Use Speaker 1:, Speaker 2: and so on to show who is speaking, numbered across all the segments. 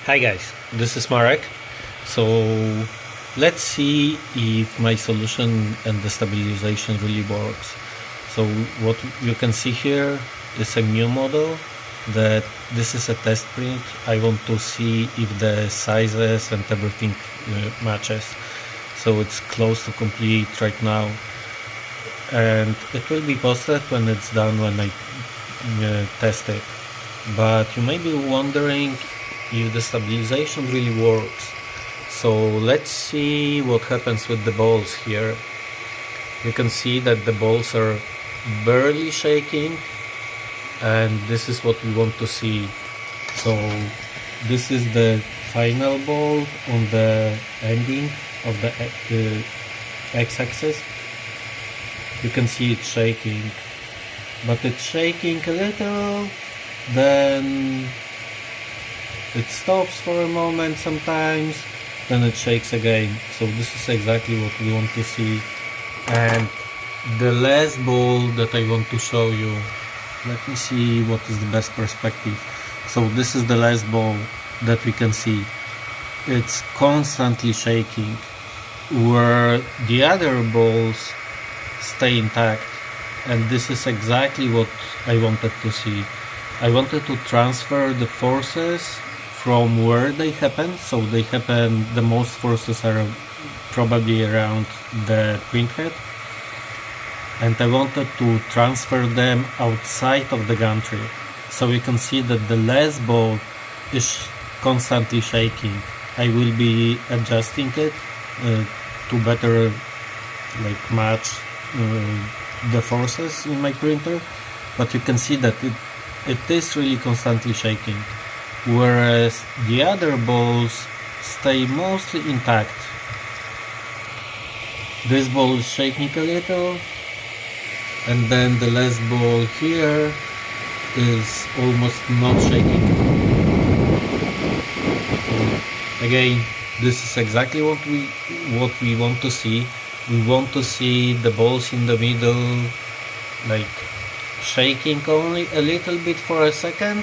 Speaker 1: Hi guys, this is Marek. So let's see if my solution and the stabilization really works. So what you can see here is a new model that this is a test print. I want to see if the sizes and everything matches. So it's close to complete right now, and it will be posted when it's done, when I test it. But you may be wondering if the stabilization really works. So let's see what happens with the balls here. You can see that the balls are barely shaking, and this is what we want to see. So this is the final ball on the ending of the x-axis. You can see it shaking, but it's shaking a little, then it stops for a moment sometimes, then it shakes again. So this is exactly what we want to see. And the last ball that I want to show you, let me see what is the best perspective. So this is the last ball that we can see. It's constantly shaking, where the other balls stay intact. And this is exactly what I wanted to see. I wanted to transfer the forces from where they happen. So they happen, the most forces are probably around the printhead, and I wanted to transfer them outside of the gantry. So you can see that the last ball is constantly shaking. I will be adjusting it to better match the forces in my printer, but you can see that it is really constantly shaking, whereas the other balls stay mostly intact. This ball is shaking a little, and then the last ball here is almost not shaking. Again, this is exactly what we want to see. We want to see the balls in the middle shaking only a little bit for a second,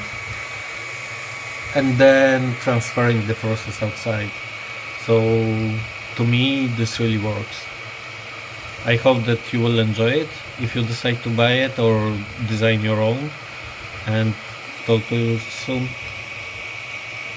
Speaker 1: and then transferring the forces outside. So to me, this really works. I hope that you will enjoy it if you decide to buy it or design your own, and talk to you soon.